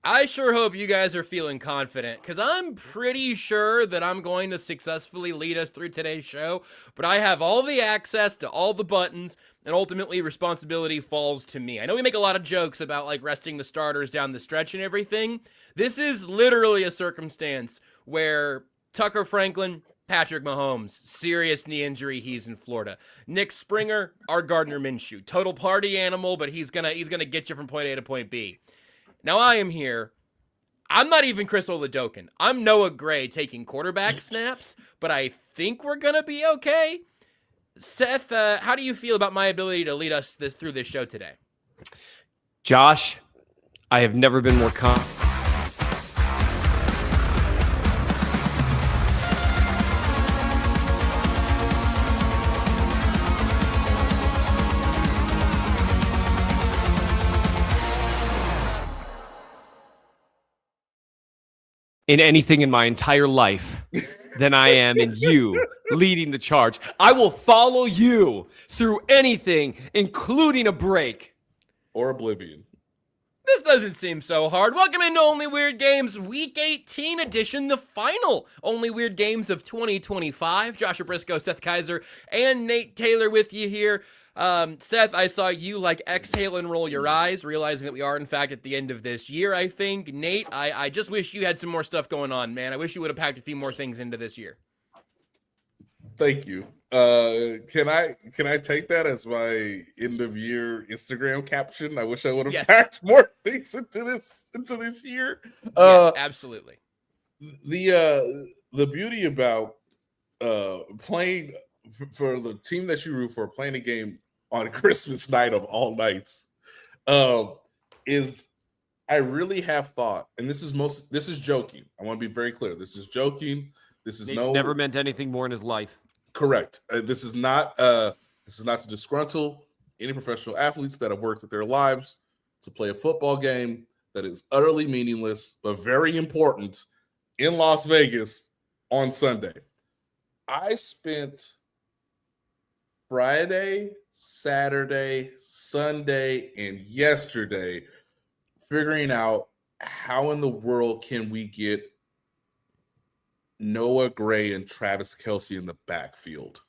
I sure hope you guys are feeling confident, because I'm pretty sure that I'm going to successfully lead us through today's show, but I have all the access to all the buttons, and ultimately responsibility falls to me. I know we make a lot of jokes about like resting the starters down the stretch and everything. This is literally a circumstance where Tucker Franklin, Patrick Mahomes, serious knee injury, he's in Florida. Nick Springer, our Gardner Minshew, total party animal, but he's gonna get you from point A to point B. Now I am here. I'm not even Chris Oladokin. I'm Noah Gray taking quarterback snaps, but I think we're gonna be okay. Seth, how do you feel about my ability to lead us through this show today? Josh, I have never been more confident. In anything in my entire life than I am in you leading the charge. I will follow you through anything, including a break. Or oblivion. This doesn't seem so hard. Welcome into Only Weird Games Week 18 edition, the final Only Weird Games of 2025. Joshua Brisco, Seth Keysor, and Nate Taylor with you here. Seth, I saw you like exhale and roll your eyes, realizing that we are in fact at the end of this year, I think. Nate, I just wish you had some more stuff going on, man. I wish you would have packed a few more things into this year. Thank you. Can I take that as my end of year Instagram caption? I wish I would have packed more things into this year. Yeah, absolutely. The beauty about playing for the team that you root for, playing a game on Christmas night of all nights, is I really have thought, and this is joking. I want to be very clear. This is joking. Nate's never meant anything more in his life. Correct. This is not to disgruntle any professional athletes that have worked with their lives to play a football game that is utterly meaningless but very important in Las Vegas on Sunday. I spent Friday, Saturday, Sunday, and yesterday figuring out how in the world can we get Noah Gray and Travis Kelce in the backfield.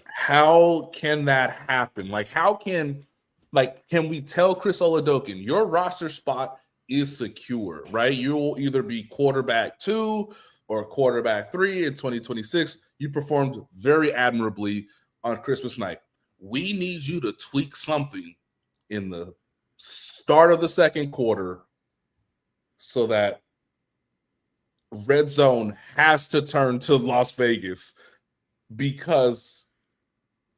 How can that happen? Can we tell Chris Oladokin your roster spot is secure, right? You will either be quarterback 2 or quarterback 3 in 2026. You performed very admirably on Christmas night. We need you to tweak something in the start of the second quarter so that red zone has to turn to Las Vegas because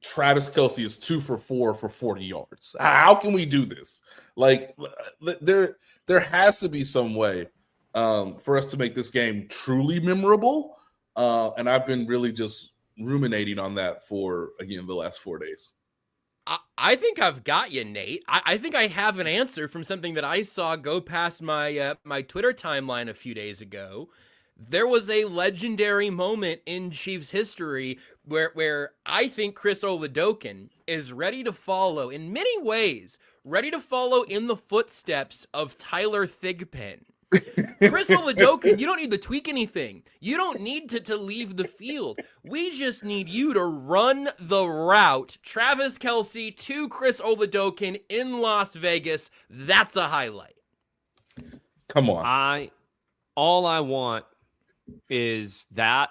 Travis Kelce is 2 for 4 for 40 yards. How can we do this? There has to be some way for us to make this game truly memorable. And I've been really just ruminating on that for, again, the last 4 days. I think I've got you, Nate. I think I have an answer from something that I saw go past my my Twitter timeline a few days ago. There was a legendary moment in Chiefs history where I think Chris Oladokin is ready to follow, in many ways, ready to follow in the footsteps of Tyler Thigpen. Chris Oladokin, you don't need to tweak anything. You don't need to leave the field. We just need you to run the route. Travis Kelce to Chris Oladokin in Las Vegas. That's a highlight. Come on. All I want is that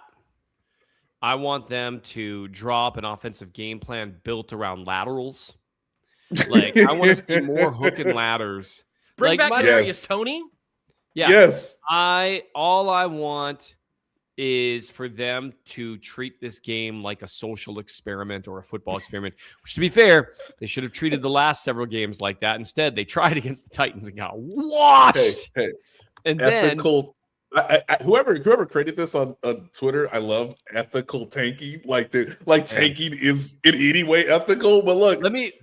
I want them to draw up an offensive game plan built around laterals. I want to see more hook and ladders. Bring back Kadarius Toney. Yeah. Yes. All I want is for them to treat this game like a social experiment or a football experiment, which, to be fair, they should have treated the last several games like that. Instead, they tried against the Titans and got washed. Hey. And ethical. Whoever created this on Twitter, I love ethical tanking. Tanking is in any way ethical. But look,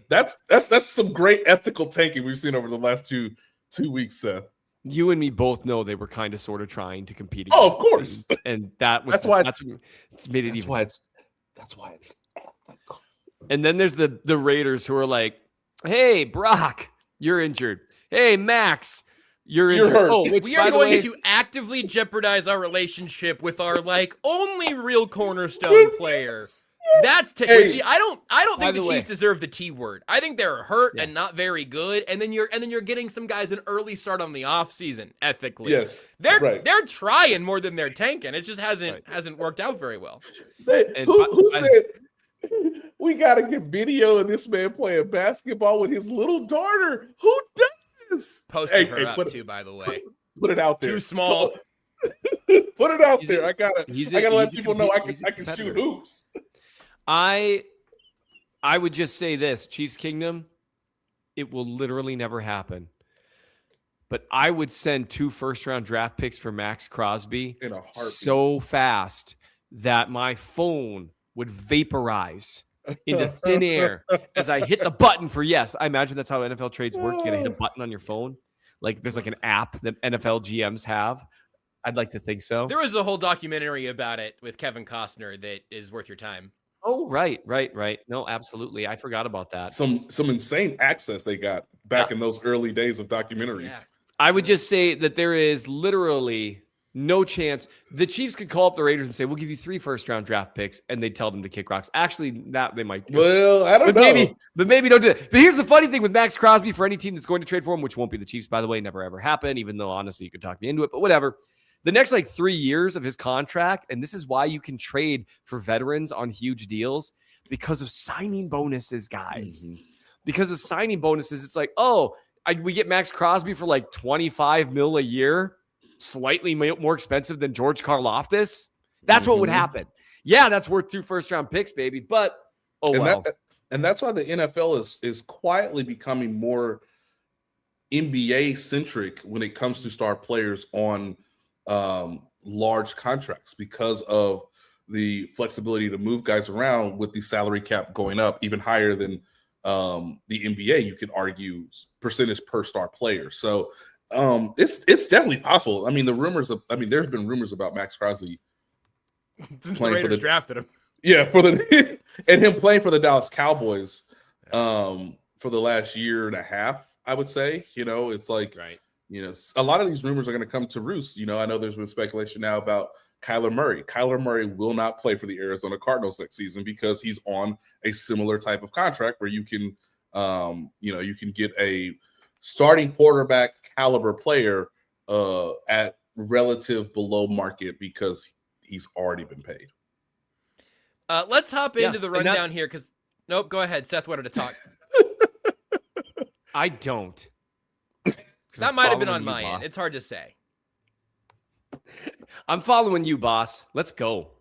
that's some great ethical tanking we've seen over the last two weeks, Seth. You and me both know they were kind of sort of trying to compete. Oh, of course. And that's why it's made it even. That's why it's ethical. And then there's the Raiders who are like, "Hey, Brock, you're injured. Hey, Max, you're You're injured. hurt. Oh, which, We by are the going way, to actively jeopardize our relationship with our only real cornerstone player. That's Hey. see, I don't By think the the way- Chiefs deserve the T word. I think they're hurt Yeah. and not very good, and then you're getting some guys an early start on the offseason ethically. Yes, They're right. trying more than they're tanking. It just hasn't worked out very well. And Who said we got to get video of this man playing basketball with his little daughter? Who does this? Posted her up too, by the way. Put it out there. Too small. Put it out He's there. a- I gotta he's let a people know I can competitor. shoot hoops. I would just say this, Chiefs Kingdom, it will literally never happen. But I would send 2 first-round draft picks for Max Crosby In a heartbeat. so fast that my phone would vaporize into thin air as I hit the button for yes. I imagine that's how NFL trades work. You gotta hit a button on your phone. Like there's like an app that NFL GMs have. I'd like to think so. There was a whole documentary about it with Kevin Costner that is worth your time. Oh, right. No, absolutely. I forgot about that. Some insane access they got back in those early days of documentaries. Yeah. I would just say that there is literally no chance. The Chiefs could call up the Raiders and say, we'll give you 3 first-round draft picks, and they'd tell them to kick rocks. Actually, that they might do. Well, I don't But know. maybe don't do that. But here's the funny thing with Max Crosby for any team that's going to trade for him, which won't be the Chiefs, by the way, never ever happen, even though honestly you could talk me into it, but whatever. The next 3 years of his contract, and this is why you can trade for veterans on huge deals, because of signing bonuses, guys. Mhm. Because of signing bonuses, it's like, we get Max Crosby for $25 million a year, slightly more expensive than George Karlaftis. That's what would happen. Yeah, that's worth 2 first-round picks, baby. But And that's why the NFL is quietly becoming more NBA centric when it comes to star players on large contracts, because of the flexibility to move guys around with the salary cap going up even higher than the NBA. You could argue percentage per star player. So it's definitely possible. I mean, there's been rumors about Max Crosby Since the Raiders drafted him. Yeah, and him playing for the Dallas Cowboys for the last year and a half, I would say. It's like, Right. A lot of these rumors are going to come to roost. I know there's been speculation now about Kyler Murray. Kyler Murray will not play for the Arizona Cardinals next season because he's on a similar type of contract where you can, you can get a starting quarterback caliber player at relative below market because he's already been paid. Let's hop into the and rundown that's- here because nope. Go ahead. Seth wanted to talk. I don't. That might have been on my end. It's hard to say. I'm following you, boss. Let's go.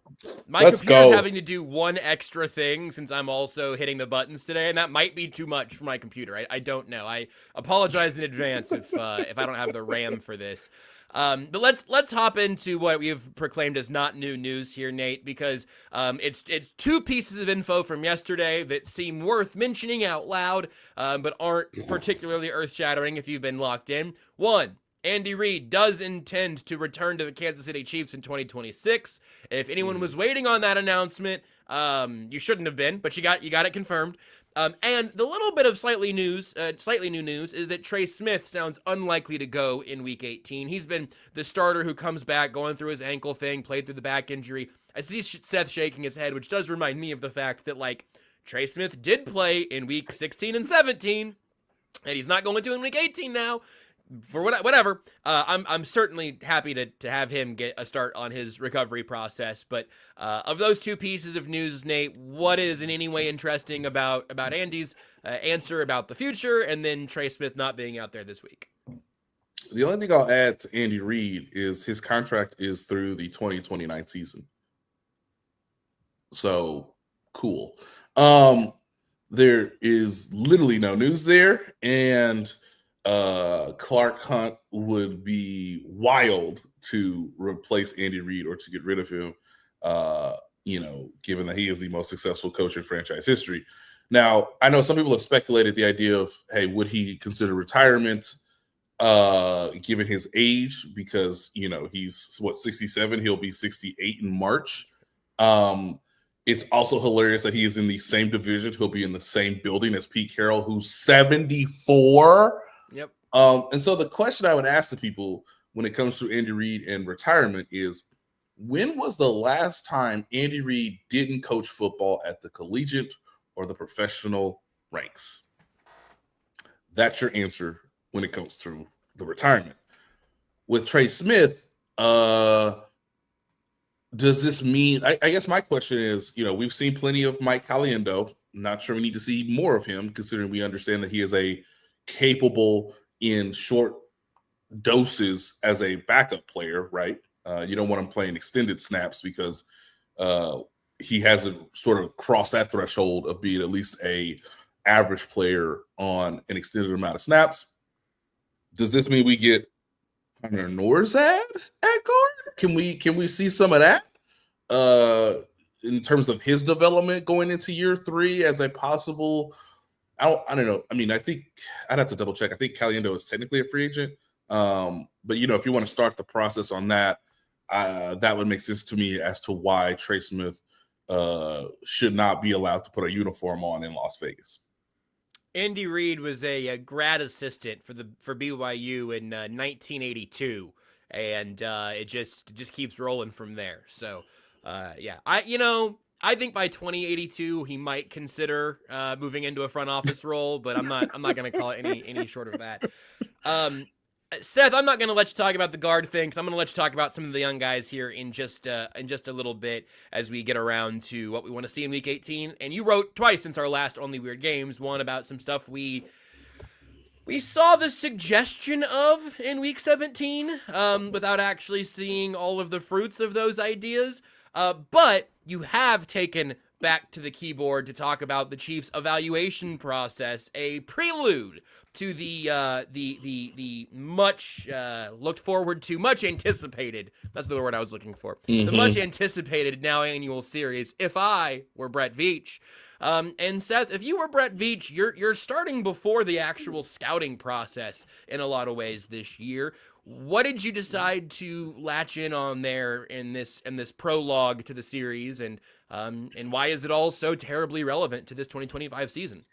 My computer's having to do one extra thing since I'm also hitting the buttons today, and that might be too much for my computer. I don't know. I apologize in advance if I don't have the RAM for this. But let's hop into what we have proclaimed as not new news here, Nate, because it's 2 pieces of info from yesterday that seem worth mentioning out loud, but aren't particularly earth-shattering if you've been locked in. 1. Andy Reid does intend to return to the Kansas City Chiefs in 2026. If anyone was waiting on that announcement, you shouldn't have been, but you got it confirmed. And the little bit of slightly new news is that Trey Smith sounds unlikely to go in Week 18. He's been the starter who comes back, going through his ankle thing, played through the back injury. I see Seth shaking his head, which does remind me of the fact that Trey Smith did play in Week 16 and 17, and he's not going to in Week 18 now. For whatever, I'm certainly happy to have him get a start on his recovery process. But of those 2 pieces of news, Nate, what is in any way interesting about Andy's answer about the future, and then Trey Smith not being out there this week? The only thing I'll add to Andy Reid is his contract is through the 2029 season. So cool. There is literally no news there, and Clark Hunt would be wild to replace Andy Reid or to get rid of him, given that he is the most successful coach in franchise history. Now, I know some people have speculated the idea of, hey, would he consider retirement given his age? Because, he's 67, he'll be 68 in March. It's also hilarious that he is in the same division. He'll be in the same building as Pete Carroll, who's 74. Yep. And so the question I would ask the people when it comes to Andy Reid and retirement is, when was the last time Andy Reid didn't coach football at the collegiate or the professional ranks? That's your answer when it comes to the retirement. With Trey Smith, does this mean, I guess my question is, we've seen plenty of Mike Caliendo. Not sure we need to see more of him, considering we understand that he is a capable in short doses as a backup player, right? You don't want him playing extended snaps because he hasn't sort of crossed that threshold of being at least a average player on an extended amount of snaps. Does this mean we get Hunter Norzad at guard? Can we see some of that in terms of his development going into year 3 as a possible? I don't know. I mean, I think I'd have to double check. I think Caliendo is technically a free agent. But if you want to start the process on that, that would make sense to me as to why Trey Smith should not be allowed to put a uniform on in Las Vegas. Andy Reid was a grad assistant for BYU in 1982, and it just keeps rolling from there. So, yeah, I think by 2082 he might consider moving into a front office role, but I'm not going to call it any short of that. Seth, I'm not going to let you talk about the guard thing, because I'm going to let you talk about some of the young guys here in just a little bit as we get around to what we want to see in Week 18. And you wrote twice since our last Only Weird Games, one about some stuff we saw the suggestion of in Week 17 without actually seeing all of the fruits of those ideas. But you have taken back to the keyboard to talk about the Chiefs' evaluation process, a prelude to the much looked forward to, much anticipated, that's the word I was looking for, the much anticipated now annual series, If I Were Brett Veach. And Seth, if you were Brett Veach, you're starting before the actual scouting process in a lot of ways this year. What did you decide to latch in on there in this prologue to the series, and why is it all so terribly relevant to this 2025 season?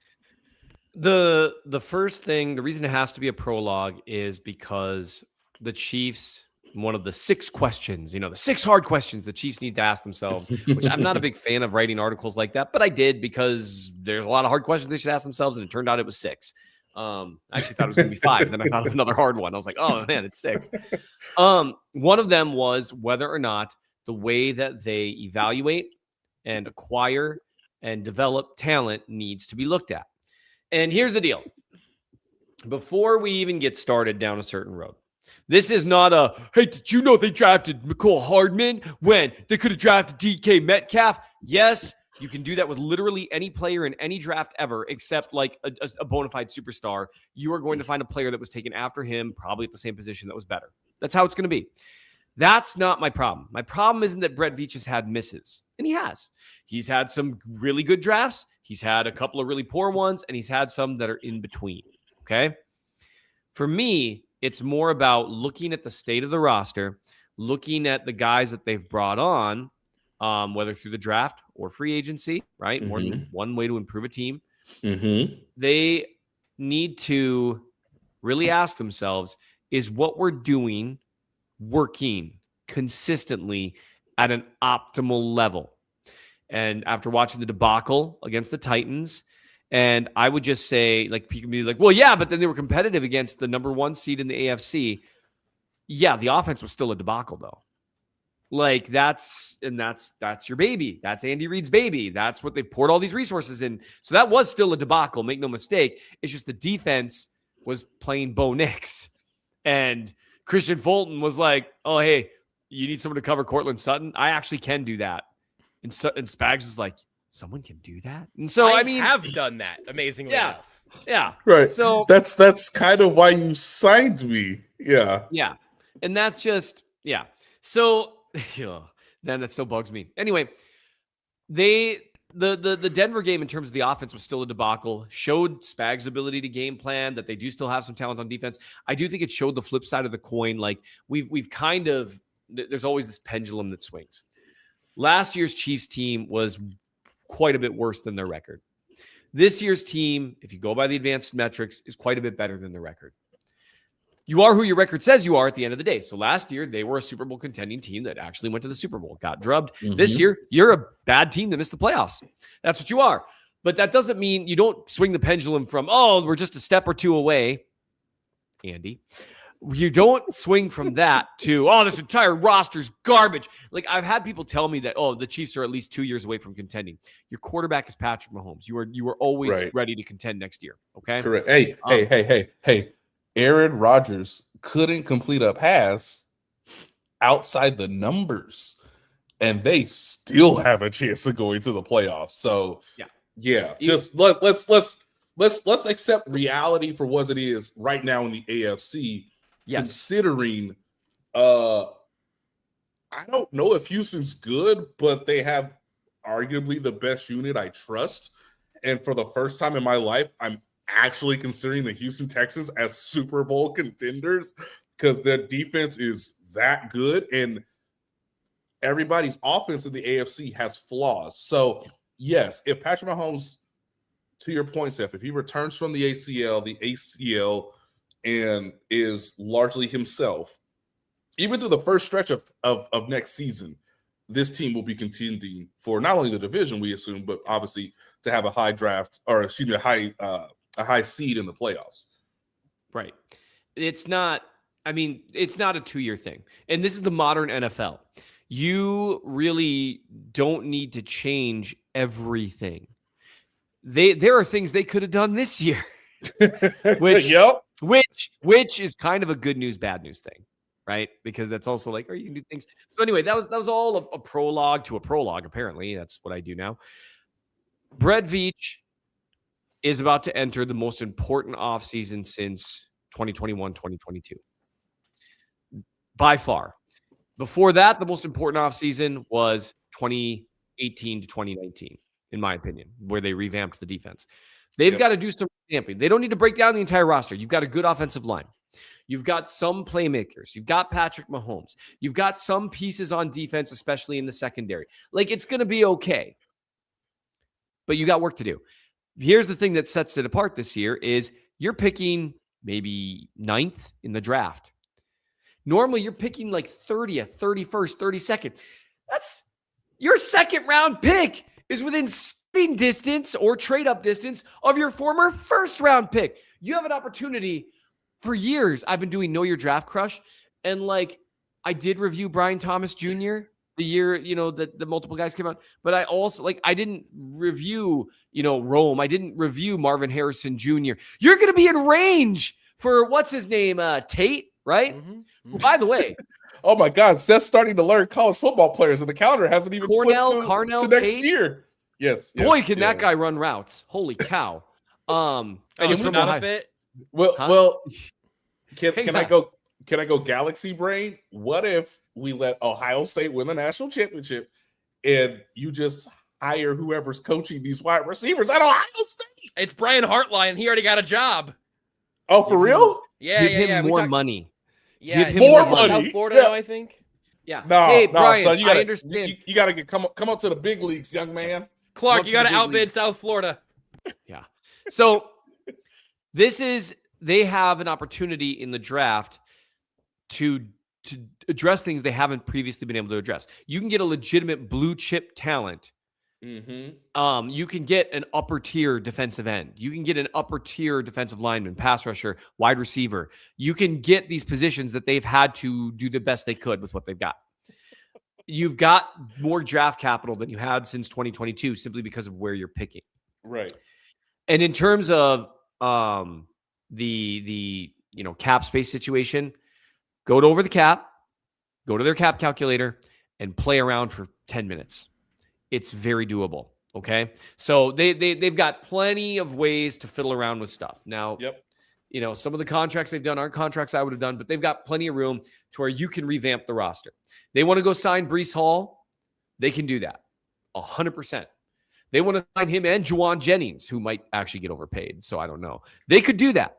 The first thing, the reason it has to be a prologue is because the Chiefs, one of the 6 questions, the 6 hard questions the Chiefs need to ask themselves, which I'm not a big fan of writing articles like that, but I did because there's a lot of hard questions they should ask themselves, and it turned out it was 6. I actually thought it was going to be 5. Then I thought of another hard one. I was like, oh man, it's 6. One of them was whether or not the way that they evaluate and acquire and develop talent needs to be looked at. And here's the deal. Before we even get started down a certain road, this is not a, hey, did you know they drafted McCole Hardman when they could have drafted DK Metcalf? Yes, you can do that with literally any player in any draft ever, except like a bona fide superstar. You are going to find a player that was taken after him, probably at the same position, that was better. That's how it's going to be. That's not my problem. My problem isn't that Brett Veach has had misses, and he has. He's had some really good drafts. He's had a couple of really poor ones, and he's had some that are in between, okay? For me, it's more about looking at the state of the roster, looking at the guys that they've brought on, whether through the draft or free agency, right? More than one way to improve a team. They need to really ask themselves, is what we're doing working consistently at an optimal level? And after watching the debacle against the Titans, and I would just say, like, people can be like, well, yeah, but then they were competitive against the number 1 seed in the AFC. Yeah, the offense was still a debacle, though. Like, that's your baby. That's Andy Reid's baby. That's what they've poured all these resources in. So that was still a debacle, make no mistake. It's just the defense was playing Bo Nix. And Christian Fulton was like, oh, hey, you need someone to cover Cortland Sutton? I actually can do that. And Spags was like, someone can do that? And so, I mean, have done that, amazingly enough. Yeah. Right. So that's kind of why you signed me. Yeah. Yeah. And that's just, yeah. So, then that still bugs me. Anyway, the Denver game in terms of the offense was still a debacle, showed Spags' ability to game plan, that they do still have some talent on defense. I do think it showed the flip side of the coin. Like, we've kind of, there's always this pendulum that swings. Last year's Chiefs team was quite a bit worse than their record. This year's team, if you go by the advanced metrics, is quite a bit better than their record. You are who your record says you are at the end of the day. So last year, they were a Super Bowl contending team that actually went to the Super Bowl, got drubbed. This year, you're a bad team that missed the playoffs. That's what you are. But that doesn't mean you don't swing the pendulum from, oh, we're just a step or two away, Andy. You don't swing from that to, oh, this entire roster's garbage. Like, I've had people tell me that, oh, the Chiefs are at least 2 years away from contending. Your quarterback is Patrick Mahomes. You are always ready to contend next year. Okay. Correct. Hey. Aaron Rodgers couldn't complete a pass outside the numbers, and they still have a chance of going to the playoffs. So just let's accept reality for what it is right now in the AFC. Considering, I don't know if Houston's good, but they have arguably the best unit I trust. And for the first time in my life, I'm actually considering the Houston Texans as Super Bowl contenders because their defense is that good and everybody's offense in the AFC has flaws. So yes, if Patrick Mahomes, to your point, Seth, if he returns from the ACL and is largely himself, even through the first stretch of next season, this team will be contending for not only the division, we assume, but obviously to have a high draft, or excuse me, a high seed in the playoffs. Right. It's not a 2-year thing. And this is the modern NFL. You really don't need to change everything. There are things they could have done this year, which is kind of a good news, bad news thing, right? Because that's also like, you can do things. So anyway, that was all a prologue to a prologue. Apparently, that's what I do now. Brett Veach is about to enter the most important offseason since 2021, 2022. By far. Before that, the most important offseason was 2018 to 2019, in my opinion, where they revamped the defense. They've got to do some revamping. They don't need to break down the entire roster. You've got a good offensive line. You've got some playmakers. You've got Patrick Mahomes. You've got some pieces on defense, especially in the secondary. Like, it's going to be okay. But you got work to do. Here's the thing that sets it apart this year is you're picking maybe 9th in the draft. Normally, you're picking like 30th, 31st, 32nd. That's your second round pick is within spitting distance or trade up distance of your former first round pick. You have an opportunity. For years, I've been doing Know Your Draft Crush, and like I did review Brian Thomas Jr. the year, that the multiple guys came out, but I also I didn't review, Rome. I didn't review Marvin Harrison Jr. You're going to be in range for what's his name, Tate, right? Mm-hmm. By the way, oh my God, Seth's starting to learn college football players, and the calendar hasn't even flipped to next Tate? year. Yes, boy, can that guy run routes? Holy cow! And he's not fit. Well, can I go galaxy brain? What if we let Ohio State win the national championship and you just hire whoever's coaching these wide receivers at Ohio State? It's Brian Hartline. He already got a job. Oh, for real? Yeah, Give him more money. Yeah, give him more money. South Florida now, I think. Yeah. No, hey, Brian, son, I understand. You got to come up to the big leagues, young man. Clark, you got to outbid South Florida. Yeah. So they have an opportunity in the draft to address things they haven't previously been able to address. You can get a legitimate blue chip talent. Mm-hmm. You can get an upper tier defensive end. You can get an upper tier defensive lineman, pass rusher, wide receiver. You can get these positions that they've had to do the best they could with what they've got. You've got more draft capital than you had since 2022 simply because of where you're picking. Right. And in terms of the cap space situation, go over the cap, go to their cap calculator, and play around for 10 minutes. It's very doable. Okay, so they've got plenty of ways to fiddle around with stuff. Now, some of the contracts they've done aren't contracts I would have done, but they've got plenty of room to where you can revamp the roster. They want to go sign Breece Hall, they can do that 100%. They want to sign him and Juwan Jennings, who might actually get overpaid. So I don't know. They could do that.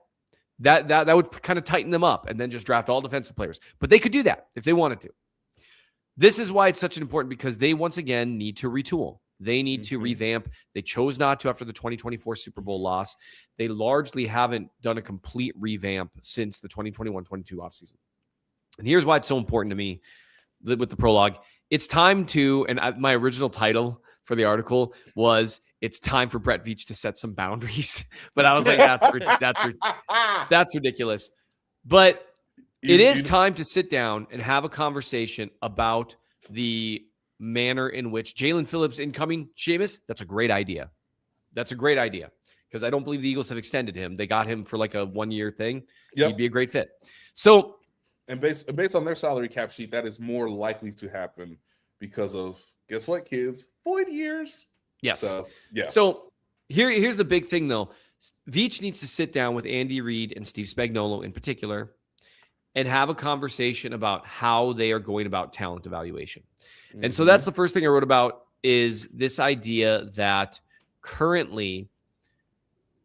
That would kind of tighten them up and then just draft all defensive players. But they could do that if they wanted to. This is why it's such an important, because they once again need to retool. They need to revamp. They chose not to after the 2024 Super Bowl loss. They largely haven't done a complete revamp since the 2021-22 offseason. And here's why it's so important to me with the prologue. It's time to, and my original title for the article was, it's time for Brett Veach to set some boundaries. But I was like, that's ridiculous. But it is time to sit down and have a conversation about the manner in which Jalen Phillips incoming, Seamus, that's a great idea. That's a great idea because I don't believe the Eagles have extended him. They got him for like a 1-year thing. Yep. He'd be a great fit. So, and based on their salary cap sheet, that is more likely to happen because of, guess what, kids? Void years. Yes. So, yeah. So here's the big thing, though. Veach needs to sit down with Andy Reid and Steve Spagnuolo in particular and have a conversation about how they are going about talent evaluation. And so that's the first thing I wrote about is this idea that currently,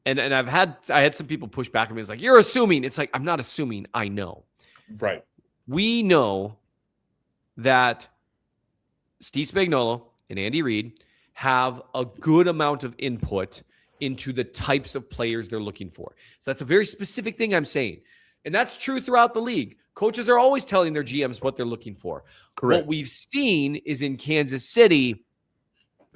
and I had some people push back at me. It's like, you're assuming. It's like, I'm not assuming. I know. Right. We know that Steve Spagnuolo and Andy Reid have a good amount of input into the types of players they're looking for. So that's a very specific thing I'm saying. And that's true throughout the league. Coaches are always telling their GMs what they're looking for. Correct. What we've seen is in Kansas City,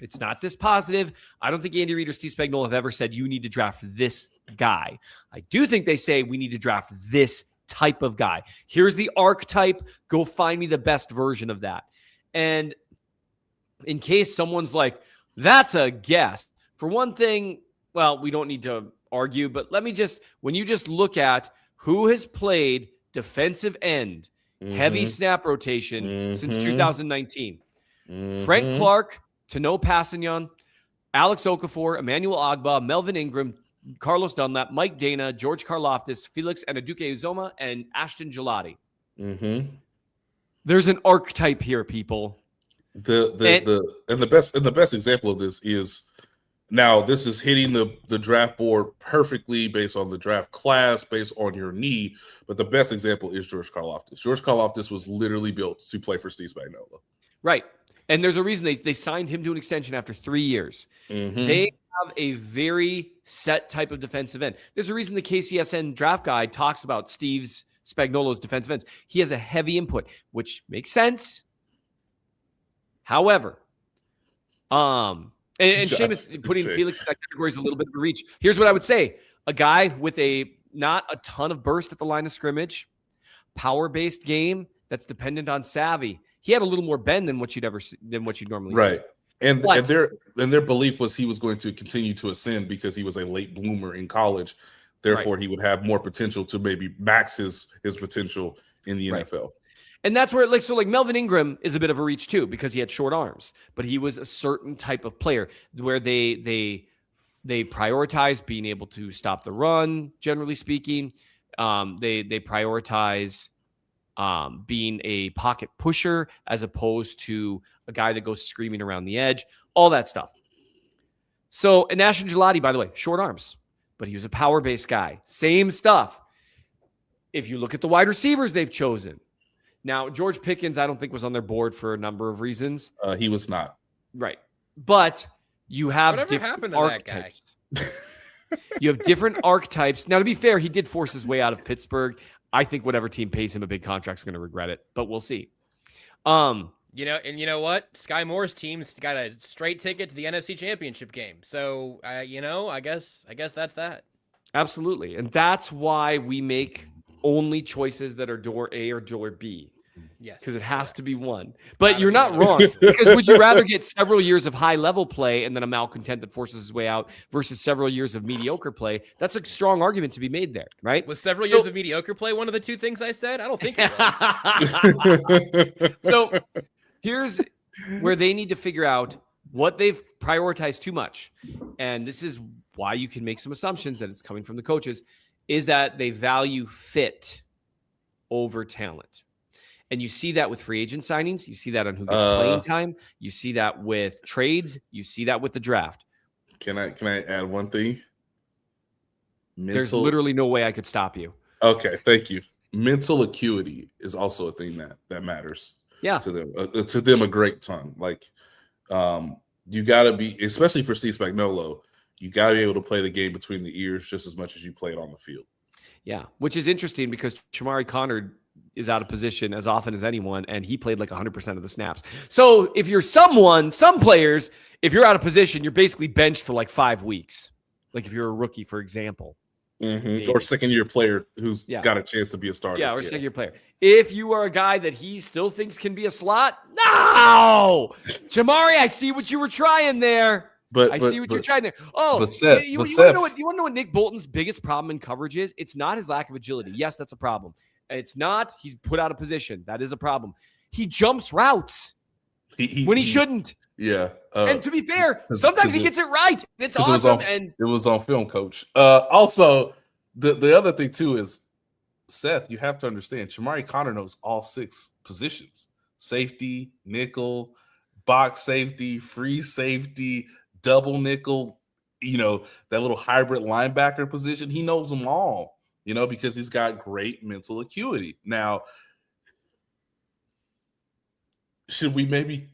it's not this positive. I don't think Andy Reid or Steve Spagnuolo have ever said, you need to draft this guy. I do think they say we need to draft this type of guy. Here's the archetype. Go find me the best version of that. And in case someone's like, that's a guess. For one thing, well, we don't need to argue, but when you just look at who has played defensive end, heavy snap rotation since 2019. Frank Clark, Tano Passignon, Alex Okafor, Emmanuel Ogbah, Melvin Ingram, Carlos Dunlap, Mike Dana, George Karlaftis, Felix Anaduke Uzoma, and Ashton Gelati. There's an archetype here, people. The best example of this is, now this is hitting the draft board perfectly based on the draft class, based on your need. But the best example is George Karlaftis. George Karlaftis was literally built to play for Steve Spagnuolo. Right. And there's a reason they signed him to an extension after 3 years. They have a very set type of defensive end. There's a reason the KCSN draft guide talks about Steve Spagnuolo's defensive ends. He has a heavy input, which makes sense. However, and Seamus putting Felix in that category is a little bit of a reach. Here's what I would say. A guy with not a ton of burst at the line of scrimmage, power-based game that's dependent on savvy. He had a little more bend than what you'd normally see. Right. And their belief was he was going to continue to ascend because he was a late bloomer in college. Therefore, he would have more potential to maybe max his potential in the NFL. And that's where Melvin Ingram is a bit of a reach too, because he had short arms, but he was a certain type of player where they prioritize being able to stop the run, generally speaking. They prioritize being a pocket pusher as opposed to a guy that goes screaming around the edge, all that stuff. So, and Ashton Gelati, by the way, short arms, but he was a power-based guy. Same stuff. If you look at the wide receivers they've chosen. Now, George Pickens, I don't think was on their board for a number of reasons. He was not. Right. But you have Whatever different archetypes. You have different archetypes. Now, to be fair, he did force his way out of Pittsburgh. I think whatever team pays him a big contract is going to regret it, but we'll see. You know what? Sky Moore's team's got a straight ticket to the NFC Championship game. So, I guess that's that. Absolutely. And that's why we make only choices that are door A or door B. Yes. Because it has to be one. But you're not wrong. Because would you rather get several years of high-level play and then a malcontent that forces his way out versus several years of mediocre play? That's a strong argument to be made there, right? Was several years of mediocre play one of the two things I said? I don't think it was. So here's where they need to figure out what they've prioritized too much. And this is why you can make some assumptions that it's coming from the coaches, is that they value fit over talent. And you see that with free agent signings. You see that on who gets playing time. You see that with trades. You see that with the draft. Can I add one thing? There's literally no way I could stop you. Okay, thank you. Mental acuity is also a thing that matters. Yeah. To them a great ton. Like, you got to be, especially for Steve Spagnuolo, you got to be able to play the game between the ears just as much as you play it on the field. Yeah, which is interesting because Shamari Connor is out of position as often as anyone, and he played like 100% of the snaps. So if you're some players, if you're out of position, you're basically benched for like 5 weeks. Like if you're a rookie, for example. Mm-hmm. Or second-year player who's got a chance to be a starter. Yeah, or second-year player. If you are a guy that he still thinks can be a slot, no! Jamari, I see what you were trying there. I see what you're trying there. Oh, you want to know what Nick Bolton's biggest problem in coverage is? It's not his lack of agility. Yes, that's a problem. It's not he's put out of position. That is a problem. He jumps routes when he shouldn't. Yeah. And to be fair, sometimes he gets it right. It's awesome. It was on film, coach. Also, the other thing, too, is, Seth, you have to understand, Shamari Connor knows all 6 positions. Safety, nickel, box safety, free safety, double nickel, that little hybrid linebacker position. He knows them all, because he's got great mental acuity. Now, should we maybe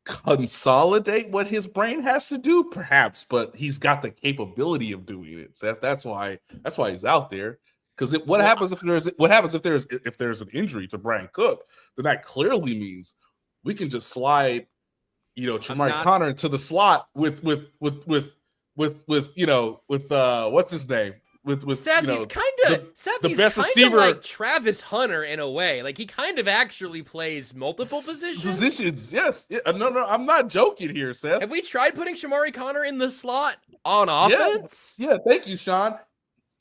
consolidate what his brain has to do? Perhaps, but he's got the capability of doing it, Seth. That's why he's out there. Because what happens if there's an injury to Brian Cook? Then that clearly means we can just slide, Shamari Connor into the slot with what's his name? With Seth, he's kind of like Travis Hunter in a way. Like he kind of actually plays multiple positions. Yes. Yeah. No, I'm not joking here, Seth. Have we tried putting Shamari Connor in the slot on offense? Yeah. Thank you, Sean.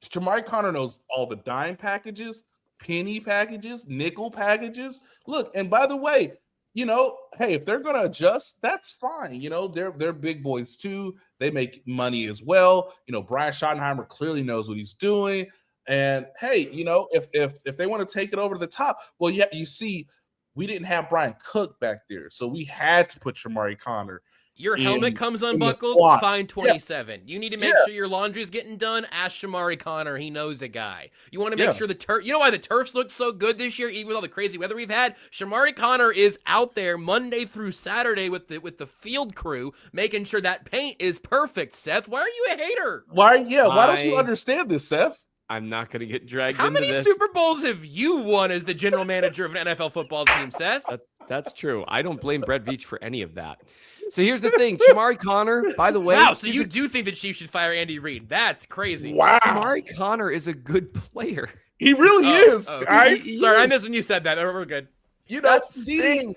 Shamari Connor knows all the dime packages, penny packages, nickel packages. Look, and by the way, hey, if they're gonna adjust, that's fine. They're big boys too. They make money as well. Brian Schottenheimer clearly knows what he's doing. And hey, if they want to take it over to the top, well, yeah, you see, we didn't have Brian Cook back there, so we had to put Shamari Connor. Your helmet comes unbuckled, fine 27. You need to make sure your laundry is getting done. Ask Shamari Connor. He knows a guy. You want to make sure the turf. You know why the turfs looked so good this year, even with all the crazy weather we've had? Shamari Connor is out there Monday through Saturday with the field crew, making sure that paint is perfect. Seth, why are you a hater? Why don't you understand this, Seth? I'm not going to get dragged into this. How many Super Bowls have you won as the general manager of an NFL football team, Seth? That's true. I don't blame Brett Veach for any of that. So here's the thing. Shamari Connor, by the way. Wow, so you do think the Chiefs should fire Andy Reid. That's crazy. Wow. Shamari Connor is a good player. He really is. Sorry, I missed when you said that. We're good. CeeDee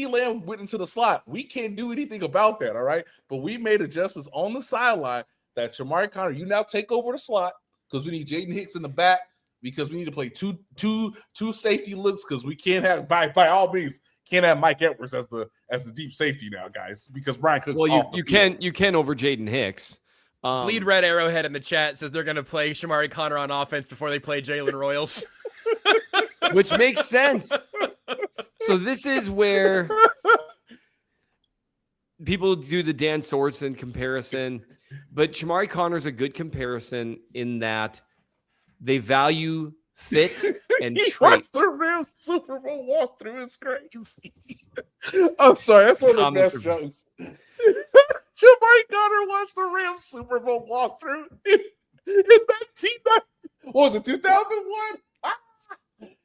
Lamb went into the slot. We can't do anything about that, all right? But we made adjustments on the sideline that Shamari Connor, you now take over the slot because we need Jaden Hicks in the back because we need to play two safety looks because we can't have, by all means, can't have Mike Edwards as the deep safety now, guys, because Brian Cook's you can over Jaden Hicks. Bleed Red Arrowhead in the chat says they're going to play Shamari Connor on offense before they play Jalen Royals. Which makes sense. So this is where people do the Dan Sorensen comparison, but Shamari Connor's a good comparison in that they value fit and traits. The real Super Bowl walkthrough is crazy. I'm sorry, that's one of the best jokes. Shamari Connor watched the Rams Super Bowl walkthrough in 1990. What was it, 2001?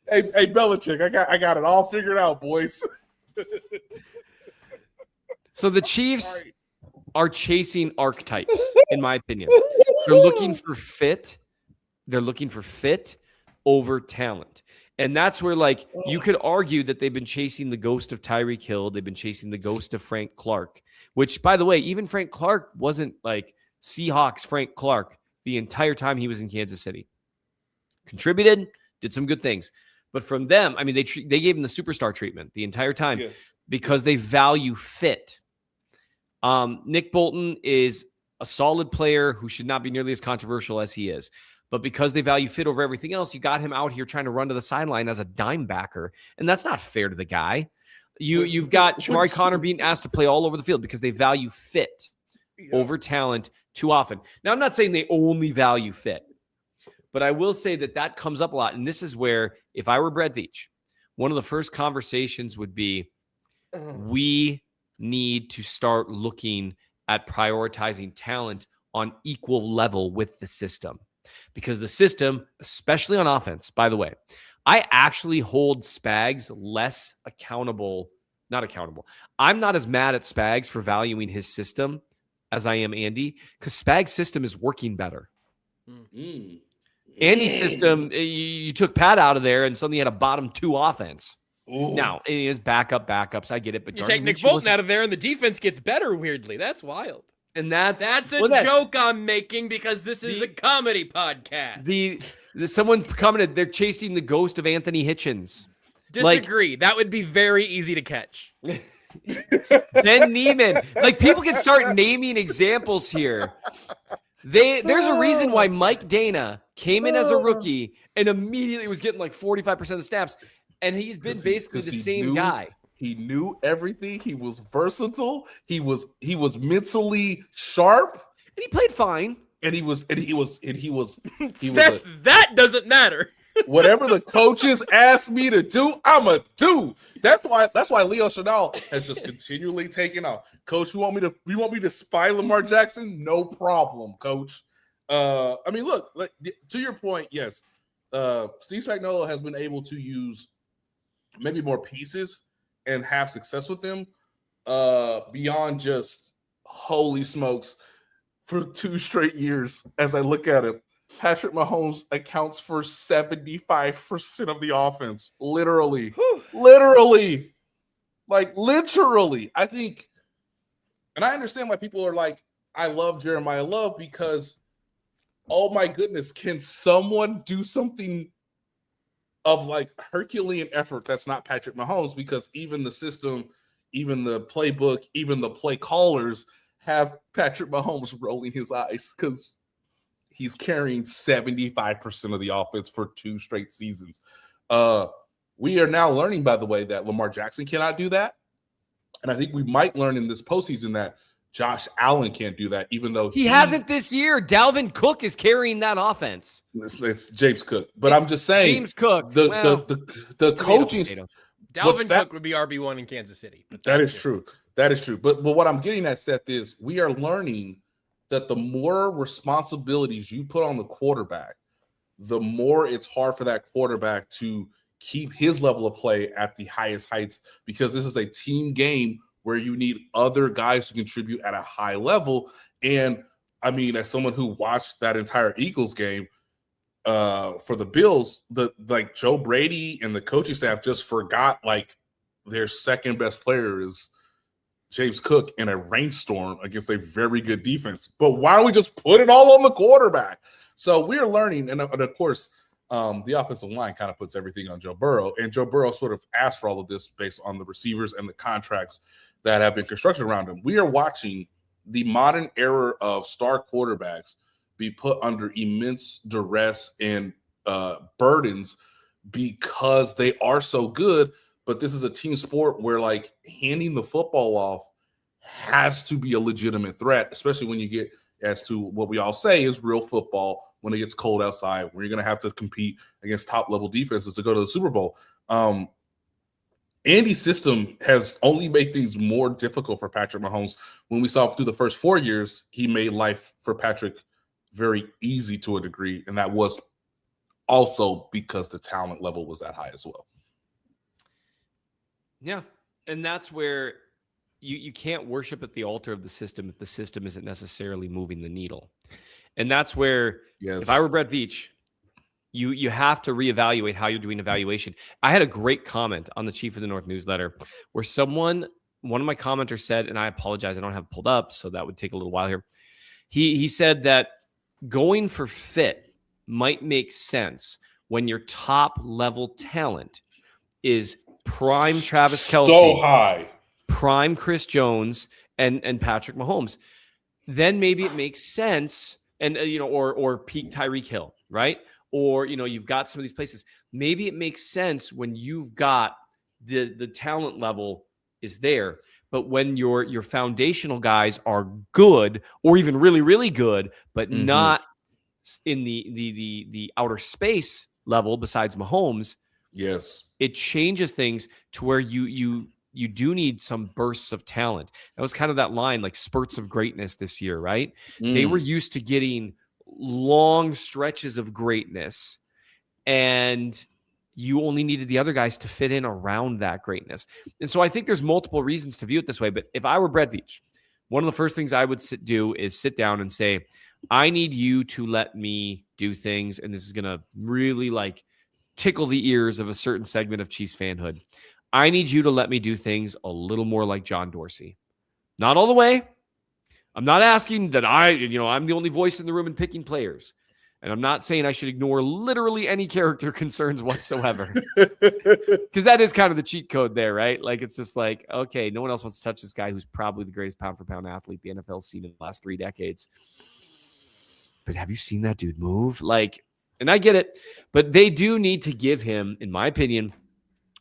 Hey, Belichick, I got it all figured out, boys. So the Chiefs are chasing archetypes, in my opinion. They're looking for fit. They're looking for fit over talent. And that's where, like, you could argue that they've been chasing the ghost of Tyreek Hill. They've been chasing the ghost of Frank Clark, which, by the way, even Frank Clark wasn't like Seahawks Frank Clark the entire time he was in Kansas City. Contributed, did some good things. But from them, I mean, they gave him the superstar treatment the entire time because they value fit. Nick Bolton is a solid player who should not be nearly as controversial as he is. But because they value fit over everything else, you got him out here trying to run to the sideline as a dime backer. And that's not fair to the guy. You've got Shamari Connor being asked to play all over the field because they value fit over talent too often. Now, I'm not saying they only value fit. But I will say that comes up a lot. And this is where, if I were Brett Veach, one of the first conversations would be, we need to start looking at prioritizing talent on equal level with the system. Because the system, especially on offense, by the way, I actually hold Spags less accountable. Not accountable. I'm not as mad at Spags for valuing his system as I am Andy, because Spags' system is working better. Andy's system, you took Pat out of there and suddenly had a bottom 2 offense. Ooh. Now, it is backups. I get it. But you take Nick Bolton out of there and the defense gets better weirdly. That's wild. And that's a joke I'm making because this is a comedy podcast. Someone commented they're chasing the ghost of Anthony Hitchens. Disagree. That would be very easy to catch. Ben Neiman. Like, people can start naming examples here. There's a reason why Mike Dana came in as a rookie and immediately was getting like 45% of the snaps. And he's been basically the same guy. He knew everything. He was versatile. He was mentally sharp. And he played fine. And he was Seth, that doesn't matter. Whatever the coaches asked me to do, I'ma do. That's why Leo Chanel has just continually taken off. Coach, you want me to spy Lamar Jackson? No problem, coach. I mean, look, to your point, yes. Steve Spagnuolo has been able to use maybe more pieces and have success with them beyond just holy smokes for 2 straight years. As I look at it, Patrick Mahomes accounts for 75% of the offense. Literally. I think, and I understand why people are like, I love Jeremiah Love because, oh my goodness, can someone do something of like Herculean effort that's not Patrick Mahomes? Because even the system, even the playbook, even the play callers have Patrick Mahomes rolling his eyes because he's carrying 75% of the offense for 2 straight seasons. We are now learning, by the way, that Lamar Jackson cannot do that. And I think we might learn in this postseason that Josh Allen can't do that, even though he hasn't this year. Dalvin Cook is carrying that offense. It's James Cook. But I'm just saying, James Cook, the coaching. Dalvin Cook would be RB1 in Kansas City. But that is true. That is true. But what I'm getting at, Seth, is we are learning that the more responsibilities you put on the quarterback, the more it's hard for that quarterback to keep his level of play at the highest heights, because this is a team game where you need other guys to contribute at a high level. And I mean, as someone who watched that entire Eagles game for the Bills, like Joe Brady and the coaching staff just forgot like their second best player is James Cook in a rainstorm against a very good defense. But why don't we just put it all on the quarterback? So we're learning. And of course, the offensive line kind of puts everything on Joe Burrow. And Joe Burrow sort of asked for all of this based on the receivers and the contracts that have been constructed around him. We are watching the modern era of star quarterbacks be put under immense duress and burdens because they are so good. But this is a team sport where like handing the football off has to be a legitimate threat, especially when you get as to what we all say is real football when it gets cold outside, where you're going to have to compete against top level defenses to go to the Super Bowl. Andy's system has only made things more difficult for Patrick Mahomes. When we saw through the first 4 years, he made life for Patrick very easy to a degree. And that was also because the talent level was that high as well. Yeah. And that's where you can't worship at the altar of the system if the system isn't necessarily moving the needle. And that's where, if I were Brett Veach, you have to reevaluate how you're doing evaluation. I had a great comment on the Chief of the North newsletter where one of my commenters said, and I apologize, I don't have it pulled up, so that would take a little while here. He said that going for fit might make sense when your top level talent is prime Travis Kelce, so high, prime Chris Jones, and Patrick Mahomes. Then maybe it makes sense, and or peak Tyreek Hill, right? Or, you've got some of these places. Maybe it makes sense when you've got the talent level is there. But when your foundational guys are good or even really, really good, but not in the outer space level besides Mahomes, yes, it changes things to where you do need some bursts of talent. That was kind of that line, like spurts of greatness this year, right? They were used to getting long stretches of greatness, and you only needed the other guys to fit in around that greatness. And so I think there's multiple reasons to view it this way. But if I were Brett Veach, one of the first things I would do is sit down and say, I need you to let me do things. And this is going to really like tickle the ears of a certain segment of Chiefs fanhood. I need you to let me do things a little more like John Dorsey. Not all the way. I'm not asking that I'm the only voice in the room in picking players. And I'm not saying I should ignore literally any character concerns whatsoever. Because that is kind of the cheat code there, right? Like, it's just like, okay, no one else wants to touch this guy who's probably the greatest pound-for-pound athlete the NFL's seen in the last 3 decades. But have you seen that dude move? Like, and I get it. But they do need to give him, in my opinion,